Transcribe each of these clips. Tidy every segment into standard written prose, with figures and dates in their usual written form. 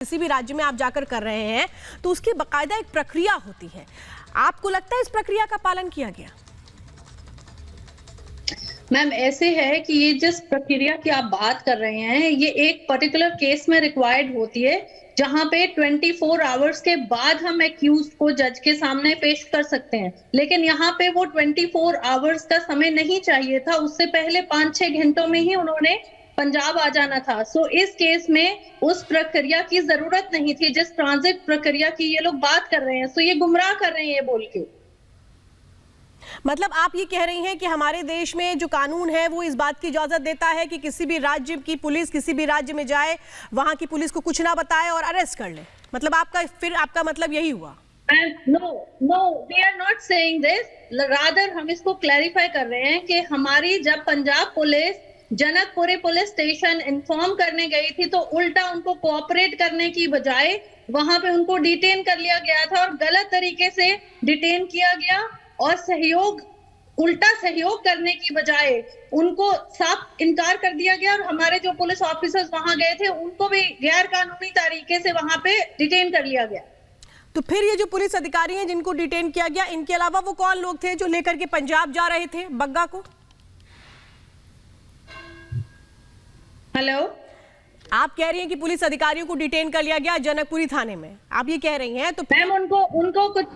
किसी भी राज्य में आप जाकर कर रहे हैं तो उसकी बाकायदा एक प्रक्रिया होती है। आपको लगता है इस प्रक्रिया का पालन किया गया? मैम ऐसे है कि ये जिस प्रक्रिया की आप बात कर रहे हैं ये एक पर्टिकुलर केस में रिक्वायर्ड होती है, जहां पे 24 आवर्स के बाद हम एक्यूज को जज के सामने पेश कर सकते हैं। लेकिन यहाँ पे वो 24 आवर्स का समय नहीं चाहिए था, उससे पहले 5-6 घंटों में ही उन्होंने पंजाब आ जाना था। सो इस केस में उस प्रक्रिया की जरूरत नहीं थी जिस ट्रांजिट प्रक्रिया की ये लोग बात कर रहे हैं। सो ये गुमराह कर रहे हैं ये बोल के। मतलब आप ये कह रही हैं कि हमारे देश में जो कानून है वो इस बात की इजाजत देता है कि किसी भी राज्य की पुलिस किसी भी राज्य में जाए, वहां की पुलिस को कुछ ना बताए और अरेस्ट कर ले। मतलब आपका मतलब यही हुआ? No, we are not saying this. Rather हम इसको क्लैरिफाई कर रहे हैं कि हमारी जब Punjab police Janakpuri police station inform करने गई थी तो उल्टा उनको कोऑपरेट करने की बजाय वहां पे उनको डिटेन कर लिया गया था और गलत तरीके से डिटेन किया गया और उल्टा सहयोग करने की बजाय उनको साफ इनकार कर दिया गया और हमारे जो पुलिस ऑफिसर्स वहां गए थे उनको भी गैर कानूनी तरीके से वहां पे डिटेन कर लिया गया। तो फिर ये जो पुलिस अधिकारी हैं जिनको डिटेन किया गया, इनके अलावा वो कौन लोग थे जो लेकर के पंजाब जा रहे थे बग्गा को? हेलो, आप कह रही हैं कि पुलिस अधिकारियों को डिटेन कर लिया गया जनकपुरी थाने में, आप ये कह रही हैं? तो मैम उनको कुछ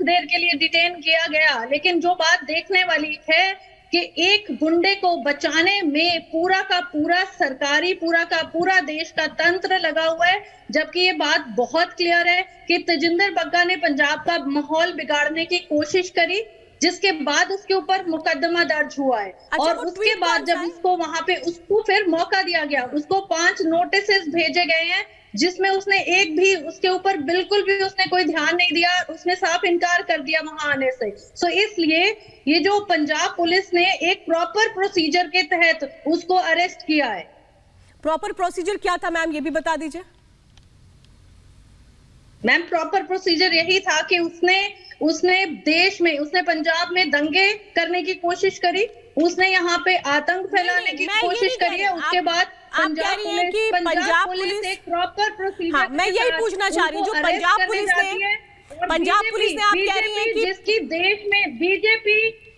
देर के लिए डिटेन किया गया, लेकिन जो बात देखने वाली है कि एक गुंडे को बचाने में पूरा का पूरा देश का तंत्र लगा हुआ है, जबकि ये बात बहुत क्लियर है कि तेजिंदर बग्गा ने पंजाब का माहौल बिगाड़ने की कोशिश करी, जिसके बाद उसके ऊपर मुकदमा दर्ज हुआ है। और उसके बाद जब उसको वहां पे उसको फिर मौका दिया गया, उसको 5 नोटिसेस भेजे गए हैं जिसमें उसने एक भी उसके ऊपर बिल्कुल भी उसने कोई ध्यान नहीं दिया, उसने साफ इनकार कर दिया वहां आने से। सो इसलिए ये जो पंजाब पुलिस ने एक प्रॉपर प्रोसीजर के तहत उसको अरेस्ट किया है। प्रॉपर प्रोसीजर क्या था मैम, ये भी बता दीजिए। मैम प्रॉपर प्रोसीजर यही था कि उसने पंजाब में दंगे करने की कोशिश करी, उसने यहाँ पे आतंक फैलाने की कोशिश करी है। उसके बाद पंजाब पुलिस एक प्रॉपर प्रोसीजर, हाँ, मैं यही पूछना चाह रही हूँ, जो पंजाब पुलिस ने आप कह रही हैं कि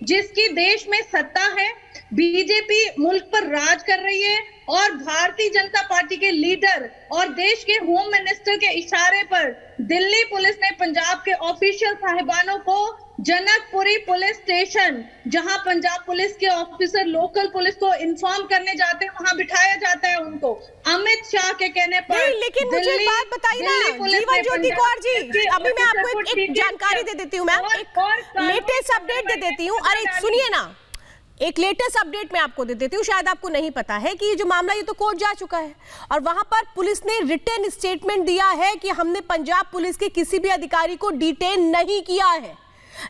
जिसकी देश में सत्ता है, बीजेपी मुल्क पर राज कर रही है और भारतीय जनता पार्टी के लीडर और देश के होम मिनिस्टर के इशारे पर दिल्ली पुलिस ने पंजाब के ऑफिशियल साहिबानों को जनकपुरी पुलिस स्टेशन, जहां पंजाब पुलिस के ऑफिसर लोकल पुलिस को इन्फॉर्म करने जाते हैं, वहां बिठाया जाता है उनको अमित शाह के कहने पर। लेकिन मुझे एक बात बताइए ना जीवन ज्योति कौर जी, अभी मैं आपको एक जानकारी दे देती हूँ मैम, एक लेटेस्ट अपडेट दे देती हूँ। अरे सुनिए ना, एक लेटेस्ट अपडेट मैं आपको दे देती हूँ, शायद आपको नहीं पता है कि ये जो मामला ये तो कोर्ट जा चुका है और वहां पर पुलिस ने रिटन स्टेटमेंट दिया है कि हमने पंजाब पुलिस के किसी भी अधिकारी को डिटेन नहीं किया है,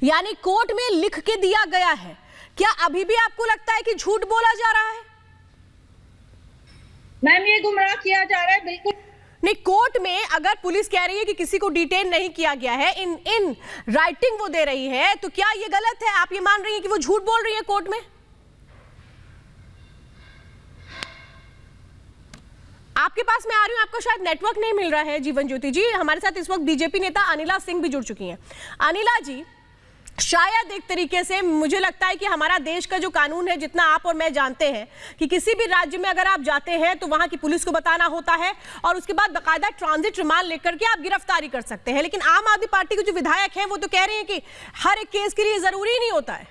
यानी कोर्ट में लिख के दिया गया है। क्या अभी भी आपको लगता है कि झूठ बोला जा रहा है? मैम ये गुमराह किया जा रहा है, बिल्कुल नहीं। कोर्ट में अगर पुलिस कह रही है कि किसी को डिटेन नहीं किया गया है, इन राइटिंग वो दे रही है, तो क्या ये गलत है? आप ये मान रही है कि वो झूठ बोल रही है कोर्ट में? आपके पास मैं आ रही हूं, आपको शायद नेटवर्क नहीं मिल रहा है जीवन ज्योति जी। हमारे साथ इस वक्त बीजेपी नेता अनिला सिंह भी जुड़ चुकी हैं। अनिला जी, शायद एक तरीके से मुझे लगता है कि हमारा देश का जो कानून है, जितना आप और मैं जानते हैं कि किसी भी राज्य में अगर आप जाते हैं तो वहां की पुलिस को बताना होता है और उसके बाद बाकायदा ट्रांजिट रिमांड लेकर के आप गिरफ्तारी कर सकते हैं। लेकिन आम आदमी पार्टी के जो विधायक हैं वो तो कह रहे हैं कि हर एक केस के लिए जरूरी नहीं होता है।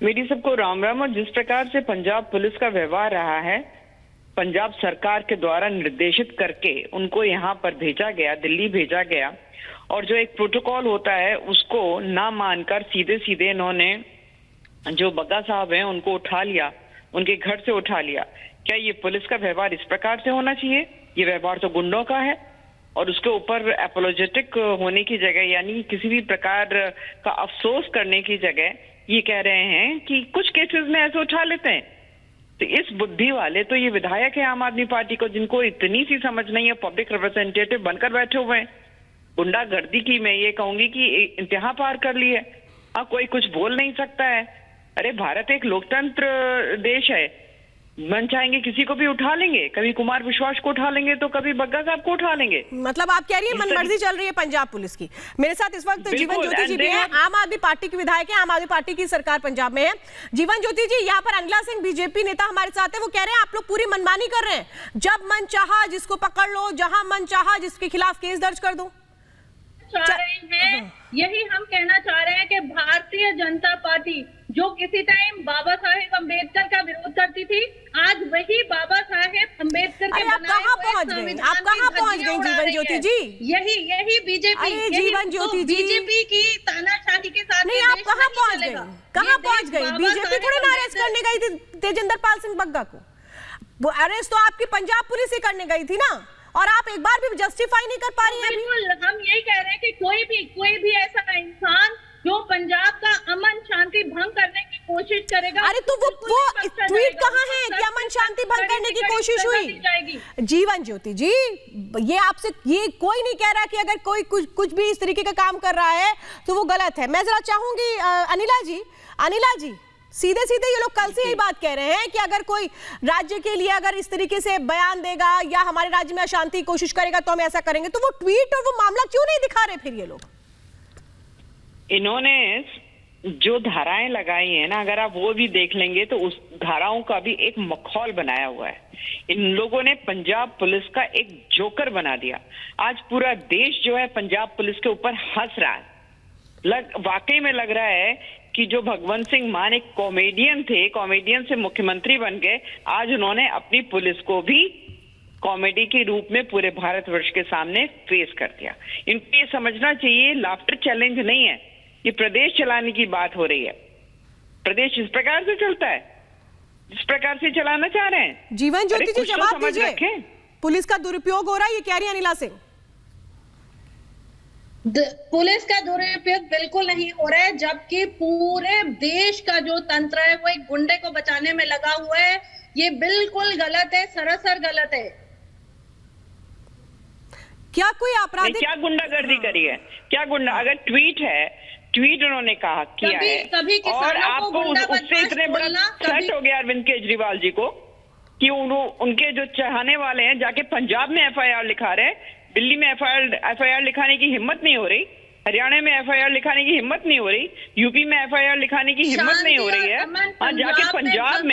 मेरी सबको राम राम। और जिस प्रकार से पंजाब पुलिस का व्यवहार रहा है, पंजाब सरकार के द्वारा निर्देशित करके उनको यहाँ पर भेजा गया, दिल्ली भेजा गया, और जो एक प्रोटोकॉल होता है उसको ना मानकर सीधे सीधे इन्होंने जो बग्गा साहब हैं उनको उठा लिया, उनके घर से उठा लिया। क्या ये पुलिस का व्यवहार इस प्रकार से होना चाहिए? ये व्यवहार तो गुंडों का है। और उसके ऊपर एपोलॉजेटिक होने की जगह, यानी किसी भी प्रकार का अफसोस करने की जगह, ये कह रहे हैं कि कुछ केसेस में ऐसे उठा लेते हैं। तो इस बुद्धि वाले तो ये विधायक है आम आदमी पार्टी को, जिनको इतनी सी समझ नहीं है, पब्लिक रिप्रेजेंटेटिव बनकर बैठे हुए हैं। गुंडागर्दी की मैं ये कहूंगी कि इंतहा पार कर ली है। अब कोई कुछ बोल नहीं सकता है। अरे भारत एक लोकतंत्र देश है, मन चाहेंगे किसी को भी उठा लेंगे, कभी कुमार विश्वास को उठा लेंगे तो कभी बग्गा साहब को उठा लेंगे। मतलब आप कह रही है मनमर्जी चल रही है पंजाब पुलिस की। मेरे साथ इस वक्त जीवन ज्योति जी भी हैं, आम आदमी पार्टी के विधायक हैं, आम आदमी पार्टी की सरकार पंजाब में है। जीवन ज्योति जी, यहाँ पर अनिला सिंह बीजेपी नेता हमारे साथ है, वो कह रहे हैं आप लोग पूरी मनमानी कर रहे हैं, जब मन चाहा जिसको पकड़ लो, जहां मन चाहा जिसके खिलाफ केस दर्ज कर दो। यही हम कहना चाह रहे हैं कि भारतीय जनता पार्टी जो किसी टाइम बाबा साहेब अम्बेडकर का विरोध करती थी, आज वही बाबा साहेब अम्बेडकर के आप कहाँ पहुंच गए? आप कहाँ पहुंच गए जीवन ज्योति जी? यही बीजेपी, जीवन ज्योति जी, बीजेपी की तानाशाही के साथ नहीं, आप कहाँ पहुंच गए? कहाँ पहुंच गई? बीजेपी थोड़ी ना अरेस्ट करने गई थी तेजिंदर पाल सिंह बग्गा को, वो अरेस्ट तो आपकी पंजाब पुलिस ही करने गई थी ना, और आप एक बार भी जस्टिफाई नहीं कर पा रही हैं। बिल्कुल, हम यही कह रहे हैं कि कोई भी ऐसा इंसान जो पंजाब का अमन शांति भंग करने की कोशिश करेगा। अरे तो वो ट्वीट कहाँ है कि अमन शांति भंग करने की कोशिश हुई? जीवन ज्योति जी, ये आपसे ये कोई नहीं कह रहा कि अगर कोई कुछ भी इस तरीके का काम कर रहा है तो वो गलत है। मैं जरा चाहूंगी अनिला जी, सीधे सीधे ये लोग कल से यही बात कह रहे हैं कि अगर कोई राज्य के लिए अगर इस तरीके से बयान देगा या हमारे राज्य में अशांति की कोशिश करेगा तो हम ऐसा करेंगे, तो वो ट्वीट और वो मामला क्यों नहीं दिखा रहे फिर ये लोग? इन्होंने जो धाराएं लगाई हैं ना, अगर आप वो भी देख लेंगे तो उस धाराओं का भी एक मखौल बनाया हुआ है। इन लोगों ने पंजाब पुलिस का एक जोकर बना दिया। आज पूरा देश जो है पंजाब पुलिस के ऊपर हंस रहा है। वाकई में लग रहा है कि जो भगवंत सिंह मान एक कॉमेडियन थे, कॉमेडियन से मुख्यमंत्री बन गए, आज उन्होंने अपनी पुलिस को भी कॉमेडी के रूप में पूरे भारतवर्ष के सामने फेस कर दिया। इनको ये समझना चाहिए लाफ्टर चैलेंज नहीं है, ये प्रदेश चलाने की बात हो रही है। प्रदेश इस प्रकार से चलता है जिस प्रकार से चलाना चाह रहे हैं। जीवन ज्योति जी जवाब दीजिए, पुलिस का दुरुपयोग हो रहा है ये कह रही है अनिला सिंह। पुलिस का दुरुपयोग बिल्कुल नहीं हो रहा है, जबकि पूरे देश का जो तंत्र है वो एक गुंडे को बचाने में लगा हुआ है। ये बिल्कुल गलत है, सरासर गलत है। क्या कोई आपराधिक क्या गुंडागर्दी करी है? क्या गुंडा? अगर ट्वीट उन्होंने कहा किया है कभी और आपको उससे इतने बड़ा सेट हो गया अरविंद केजरीवाल जी को कि उनके जो चाहने वाले हैं जाके पंजाब में एफआईआर लिखा रहे, दिल्ली में एफआईआर लिखाने की हिम्मत नहीं हो रही, हरियाणा में एफआईआर लिखाने की हिम्मत नहीं हो रही, यूपी में एफआईआर लिखाने की हिम्मत नहीं हो रही है, और जाके पंजाब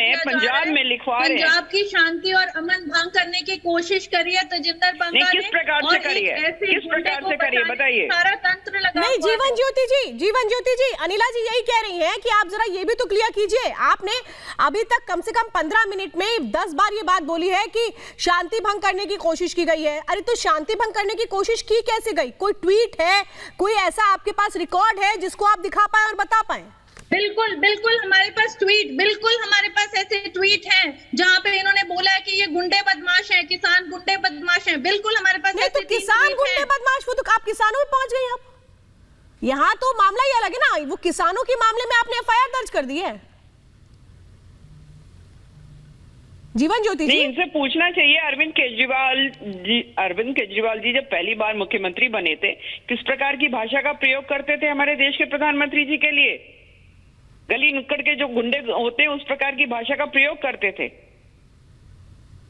में लिखवा रहे हैं। पंजाब की शांति और अमन भंग करने की कोशिश करी है तेजिंदर बग्गा ने। किस प्रकार से करी है? किस प्रकार से करी है बताइए? सारा तंत्र लगा नहीं। जीवन ज्योति जी अनिला जी यही कह रही हैं कि आप जरा ये भी तो क्लियर कीजिए, आपने अभी तक कम से कम 15 मिनट में 10 बार ये बात बोली है कि शांति भंग करने की कोशिश की गई है। अरे तो शांति भंग करने की कोशिश की कैसे गई? कोई ट्वीट है, कोई ऐसा आपके पास रिकॉर्ड है जिसको आप दिखा पाए और बता पाए? बिल्कुल हमारे पास हमारे पास ऐसे ट्वीट हैं जहां पे इन्होंने बोला है कि ये गुंडे बदमाश हैं, किसान गुंडे बदमाश हैं। बिल्कुल हमारे पास नहीं, तो किसान गुंडे बदमाश, वो तो आप किसानों में पहुंच गई। आप यहाँ तो मामला ही अलग है ना, वो किसानों के मामले में आपने एफआईआर दर्ज कर दी है। जीवन ज्योति जी, इनसे पूछना चाहिए अरविंद केजरीवाल जी जब पहली बार मुख्यमंत्री बने थे किस प्रकार की भाषा का प्रयोग करते थे हमारे देश के प्रधानमंत्री जी के लिए। गली नुक्कड़ के जो गुंडे होते हैं उस प्रकार की भाषा का प्रयोग करते थे।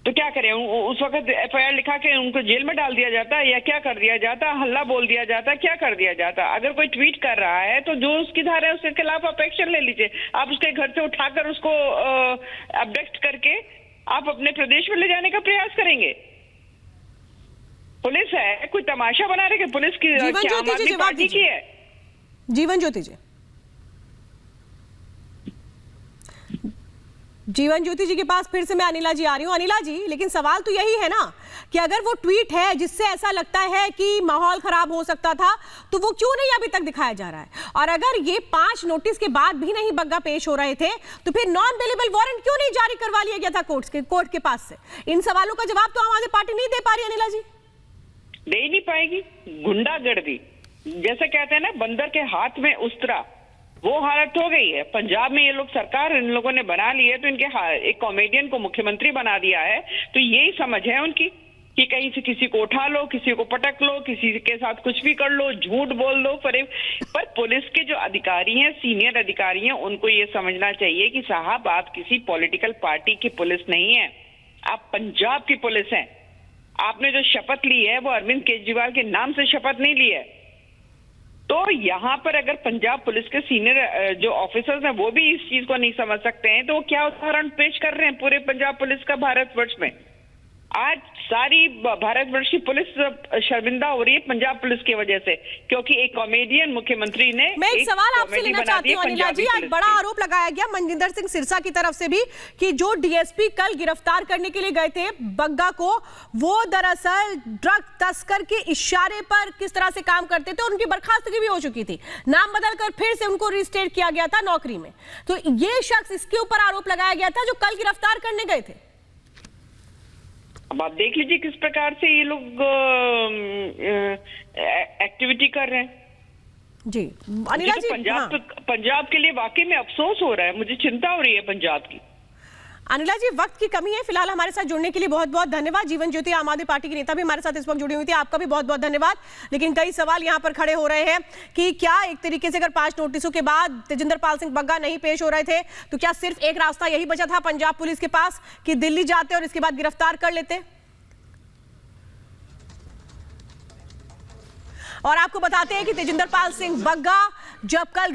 तो क्या करें, उस वक्त एफआईआर लिखा के उनको जेल में डाल दिया जाता या क्या कर दिया जाता? हल्ला बोल दिया जाता, क्या कर दिया जाता? अगर कोई ट्वीट कर रहा है तो जो उसकी धारा है उसके खिलाफ आप एक्शन ले लीजिए। आप उसके घर से उठाकर उसको अबडक्ट करके आप अपने प्रदेश में ले जाने का प्रयास करेंगे। पुलिस है कोई तमाशा बना रहे कि पुलिस की क्या आम आदमी पार्टी की है? जीवन ज्योति जी के पास फिर से मैं अनिला जी आ रही हूँ। अनिला जी, लेकिन सवाल तो यही है ना कि अगर वो ट्वीट है जिससे ऐसा लगता है कि माहौल खराब हो सकता था तो वो क्यों नहीं अभी तक दिखाया जा रहा है? और अगर ये 5 नोटिस के बाद भी नहीं बग्गा पेश हो रहे थे तो फिर नॉन बेलेबल वारंट क्यों नहीं जारी करवा लिया गया था कोर्ट के पास से? इन सवालों का जवाब तो आम आदमी पार्टी नहीं दे पा रही। अनिला जी, दे नहीं पाएगी। गुंडागर्दी जैसे कहते हैं ना, बंदर के हाथ में उस्तरा, वो हालत हो गई है। पंजाब में ये लोग सरकार इन लोगों ने बना ली है तो इनके एक कॉमेडियन को मुख्यमंत्री बना दिया है, तो यही समझ है उनकी। कि कहीं से किसी को उठा लो, किसी को पटक लो, किसी के साथ कुछ भी कर लो, झूठ बोल दो। पर पुलिस के जो अधिकारी हैं, सीनियर अधिकारी हैं, उनको ये समझना चाहिए कि साहब आप किसी पॉलिटिकल पार्टी की पुलिस नहीं है, आप पंजाब की पुलिस हैं। आपने जो शपथ ली है वो अरविंद केजरीवाल के नाम से शपथ नहीं ली है। तो यहाँ पर अगर पंजाब पुलिस के सीनियर जो ऑफिसर्स हैं वो भी इस चीज को नहीं समझ सकते हैं, तो वो क्या उदाहरण पेश कर रहे हैं पूरे पंजाब पुलिस का भारतवर्ष में। आज सारी भारतवर्ष की पुलिस शर्मिंदा हो रही है पंजाब पुलिस की वजह से, क्योंकि एक कॉमेडियन मुख्यमंत्री ने मैं एक सवाल आपसे लेना चाहती हूँ अनिला जी। आज बड़ा आरोप लगाया गया मनजिंदर सिंह सिरसा की तरफ से भी कि जो डीएसपी कल गिरफ्तार करने के लिए गए थे बग्गा को, वो दरअसल ड्रग तस्कर के इशारे पर किस तरह से काम करते थे और उनकी बर्खास्तगी भी हो चुकी थी, नाम बदलकर फिर से उनको रिस्टेट किया गया था नौकरी में। तो ये शख्स, इसके ऊपर आरोप लगाया गया था जो कल गिरफ्तार करने गए थे। अब आप देख लीजिए किस प्रकार से ये लोग एक्टिविटी कर रहे हैं। जी अनिला जी, पंजाब के लिए वाकई में अफसोस हो रहा है, मुझे चिंता हो रही है पंजाब की। अनिला जी, वक्त की कमी है, फिलहाल हमारे साथ जुड़ने के लिए बहुत बहुत धन्यवाद। जीवन ज्योति आम आदमी पार्टी की नेता भी हमारे साथ इस वक्त जुड़ी हुई थी, आपका भी बहुत बहुत धन्यवाद। लेकिन कई सवाल यहाँ पर खड़े हो रहे हैं कि क्या एक तरीके से अगर 5 नोटिसों के बाद तेजिंदर पाल सिंह बग्गा नहीं पेश हो रहे थे तो क्या सिर्फ एक रास्ता यही बचा था पंजाब पुलिस के पास कि दिल्ली जाते और इसके बाद गिरफ्तार कर लेते? और आपको बताते हैं कि तेजिंदर पाल सिंह बग्गा जब कल